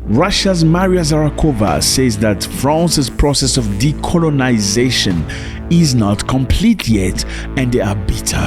Russia's Maria Zakharova says that France's process of decolonization is not complete yet and they are bitter.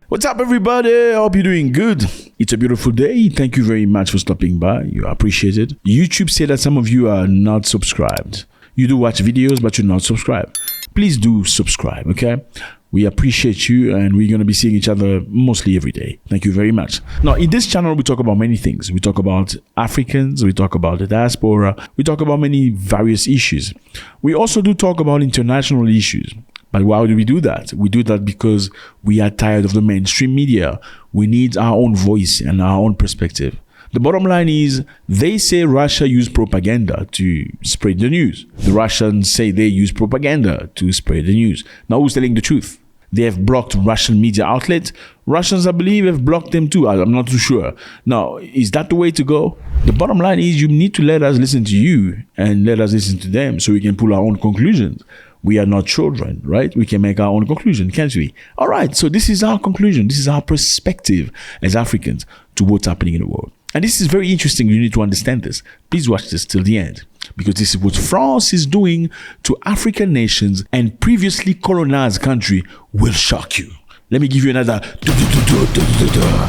What's up, everybody? I hope you're doing good. It's a beautiful day. Thank you very much for stopping by. You are appreciated. YouTube said that some of you are not subscribed. You do watch videos, but you're not subscribed. Please do subscribe, okay? We appreciate you, and we're going to be seeing each other mostly every day. Thank you very much. Now, in this channel, we talk about many things. We talk about Africans. We talk about the diaspora. We talk about many various issues. We also do talk about international issues. But why do we do that? We do that because we are tired of the mainstream media. We need our own voice and our own perspective. The bottom line is, they say Russia used propaganda to spread the news. The Russians say they use propaganda to spread the news. Now, who's telling the truth? They have blocked Russian media outlets. Russians, I believe, have blocked them too. I'm not too sure. Now, is that the way to go? The bottom line is, you need to let us listen to you and let us listen to them so we can pull our own conclusions. We are not children, right? We can make our own conclusion, can't we? All right, so this is our conclusion. This is our perspective as Africans to what's happening in the world. And this is very interesting. You need to understand this. Please watch this till the end, because this is what France is doing to African nations and previously colonized country will shock you. Let me give you another.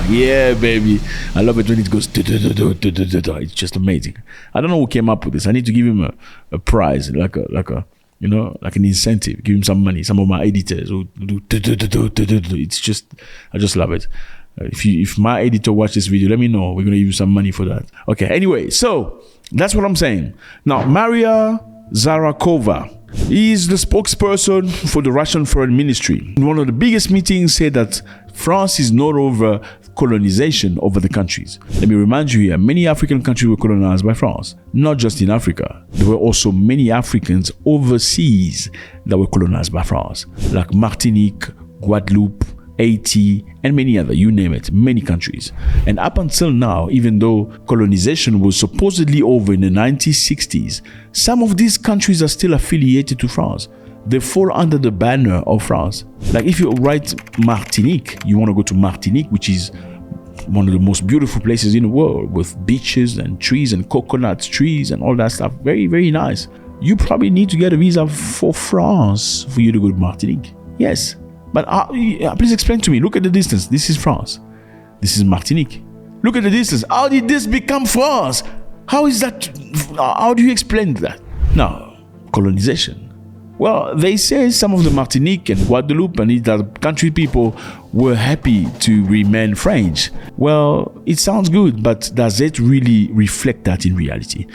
Yeah, baby. I love it when it goes. It's just amazing. I don't know who came up with this. I need to give him a prize, like an incentive. Give him some money. Some of my editors who do. It's just, I just love it. If my editor watch this video, let me know. We're gonna give you some money for that. Okay. Anyway, so that's what I'm saying. Now, Maria Zakharova is the spokesperson for the Russian Foreign Ministry. In one of the biggest meetings, said that France is not over colonization over the countries. Let me remind you here, many African countries were colonized by France, not just in Africa. There were also many Africans overseas that were colonized by France, like Martinique, Guadeloupe, Haiti, and many other, you name it, many countries. And up until now, even though colonization was supposedly over in the 1960s, some of these countries are still affiliated to France. They fall under the banner of France. Like if you write Martinique, you want to go to Martinique, which is one of the most beautiful places in the world, with beaches and trees and coconut trees and all that stuff. Very, very nice. You probably need to get a visa for France for you to go to Martinique. Yes. But please explain to me. Look at the distance. This is France. This is Martinique. Look at the distance. How did this become France? How is that? How do you explain that? Now, colonization. Well, they say some of the Martinique and Guadeloupe and other country people were happy to remain French. Well, it sounds good, but does it really reflect that in reality?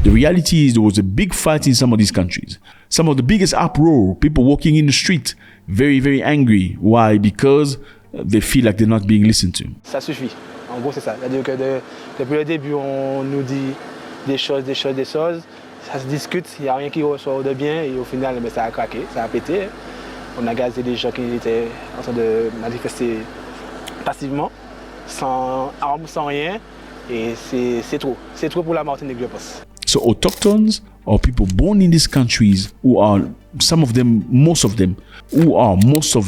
The reality is there was a big fight in some of these countries. Some of the biggest uproar, people walking in the street, very, very angry. Why? Because they feel like they're not being listened to. Ça suffit. En gros, c'est ça. C'est-à-dire que depuis le début, on nous dit des choses. Ça se discute, il n'y a rien qui ressort de bien et au final, ça a craqué, ça a pété. On a gazé des gens qui étaient en train de manifester passivement, sans armes, sans rien. Et c'est trop. C'est trop pour la Martinique, je pense. So autochthons or people born in these countries who are most of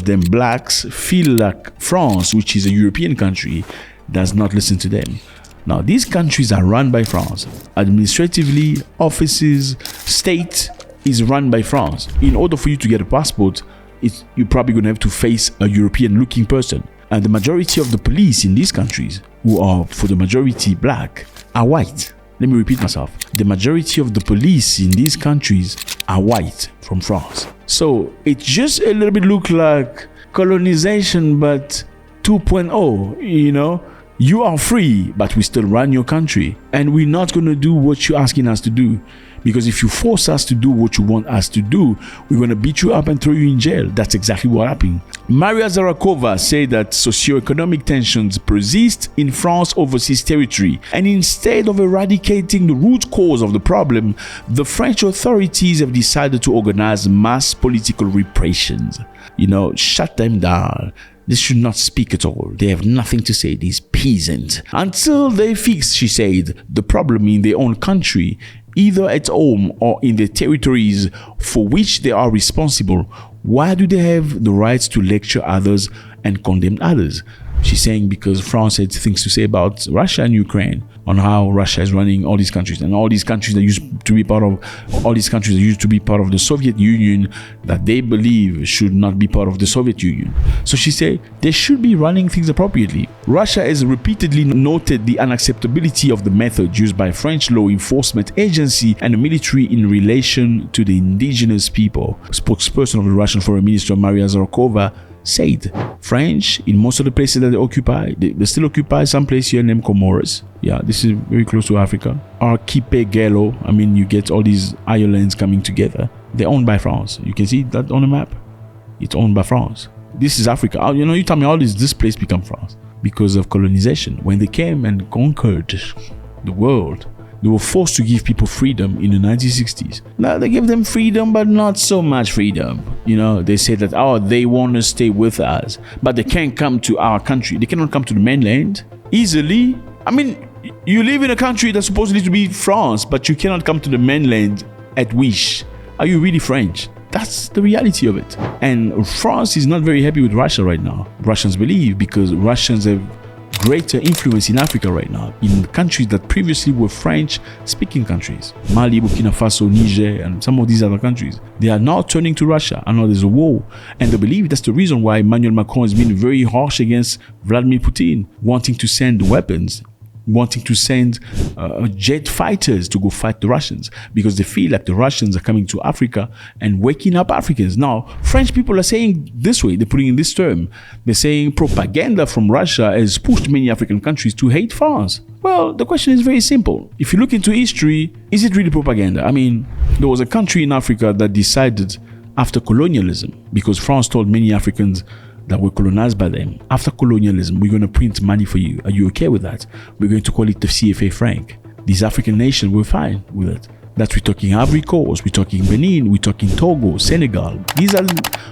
them blacks, feel like France, which is a European country, does not listen to them. Now, these countries are run by France. Administratively, offices, state is run by France. In order for you to get a passport, you're probably going to have to face a European-looking person. And the majority of the police in these countries, who are for the majority black, are white. Let me repeat myself. The majority of the police in these countries are white from France. So it just a little bit look like colonization, but 2.0, you know? You are free, but we still run your country. And we're not going to do what you're asking us to do. Because if you force us to do what you want us to do, we're going to beat you up and throw you in jail. That's exactly what happened. Maria Zakharova said that socioeconomic tensions persist in France's overseas territory. And instead of eradicating the root cause of the problem, the French authorities have decided to organize mass political repressions. You know, shut them down. They should not speak at all. They have nothing to say, these peasants. Until they fix, she said, the problem in their own country, either at home or in the territories for which they are responsible, Why do they have the rights to lecture others and condemn others? She's saying because France had things to say about Russia and Ukraine, on how Russia is running all these countries, and all these countries that used to be part of the Soviet Union that they believe should not be part of the Soviet Union. So she said they should be running things appropriately. Russia has repeatedly noted the unacceptability of the method used by French law enforcement agency and the military in relation to the indigenous people. Spokesperson of the Russian Foreign Minister Maria Zakharova said French in most of the places that they occupy, they still occupy some place here named Comoros. Yeah, this is very close to Africa. Archipelago, I mean, you get all these islands coming together. They're owned by France. You can see that on the map. It's owned by France. This is Africa. You know, you tell me how this place become France because of colonization. When they came and conquered the world, they were forced to give people freedom in the 1960s. Now they give them freedom, but not so much freedom. You know, they say that, oh, they want to stay with us, but they can't come to our country. They cannot come to the mainland easily. I mean, you live in a country that's supposedly to be France, but you cannot come to the mainland at wish. Are you really French? That's the reality of it. And France is not very happy with Russia right now. Russians believe, because Russians have greater influence in Africa right now, in countries that previously were French-speaking countries. Mali, Burkina Faso, Niger, and some of these other countries. They are now turning to Russia. I know there's a war. And they believe that's the reason why Emmanuel Macron has been very harsh against Vladimir Putin, wanting to send weapons, wanting to send jet fighters to go fight the Russians, because they feel like the Russians are coming to Africa and waking up Africans. Now, French people are saying this way, they're putting in this term, they're saying propaganda from Russia has pushed many African countries to hate France. Well, the question is very simple. If you look into history, is it really propaganda? I mean, there was a country in Africa that decided after colonialism, because France told many Africans that were colonized by them, after colonialism, we're going to print money for you. Are you okay with that? We're going to call it the CFA franc. These African nations were fine with it. That we're talking Ivory Coast, we're talking Benin, we're talking Togo, Senegal.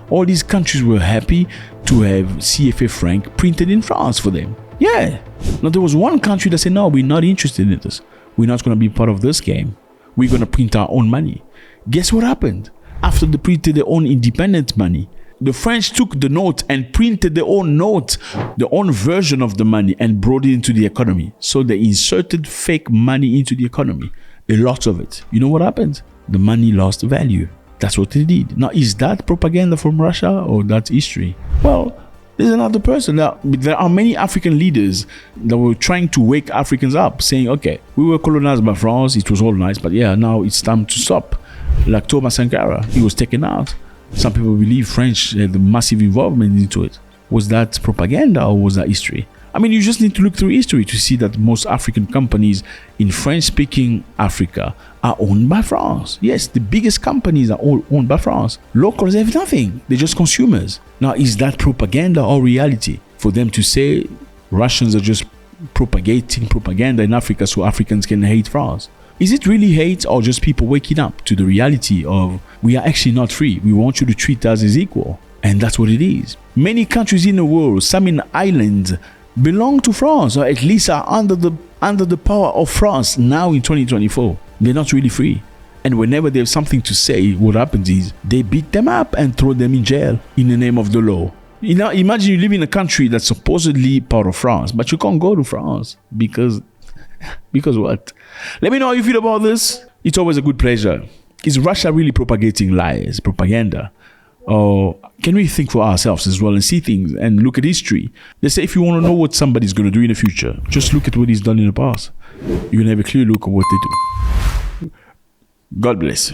All these countries were happy to have CFA franc printed in France for them. Yeah. Now there was one country that said, no, we're not interested in this. We're not going to be part of this game. We're going to print our own money. Guess what happened? After they printed their own independent money, the French took the note and printed their own note, their own version of the money, and brought it into the economy. So they inserted fake money into the economy, a lot of it. You know what happened? The money lost value. That's what they did. Now, is that propaganda from Russia or that's history? Well, there's another person. Now, there are many African leaders that were trying to wake Africans up, saying, okay, we were colonized by France, it was all nice, but yeah, now it's time to stop. Like Thomas Sankara, he was taken out. Some people believe French had a massive involvement into it. Was that propaganda or was that history? I mean, you just need to look through history to see that most African companies in French-speaking Africa are owned by France. Yes, the biggest companies are all owned by France. Locals have nothing. They're just consumers. Now, is that propaganda or reality? For them to say Russians are just propagating propaganda in Africa so Africans can hate France. Is it really hate or just people waking up to the reality of we are actually not free? We want you to treat us as equal. And that's what it is. Many countries in the world, some in islands, belong to France, or at least are under the power of France now in 2024. They're not really free. And whenever they have something to say, what happens is they beat them up and throw them in jail in the name of the law. You know, imagine you live in a country that's supposedly part of France, but you can't go to France because what? Let me know how you feel about this. It's always a good pleasure. Is Russia really propagating lies, propaganda? Or can we think for ourselves as well and see things and look at history? They say if you want to know what somebody's going to do in the future, just look at what he's done in the past. You're going to have a clear look at what they do. God bless.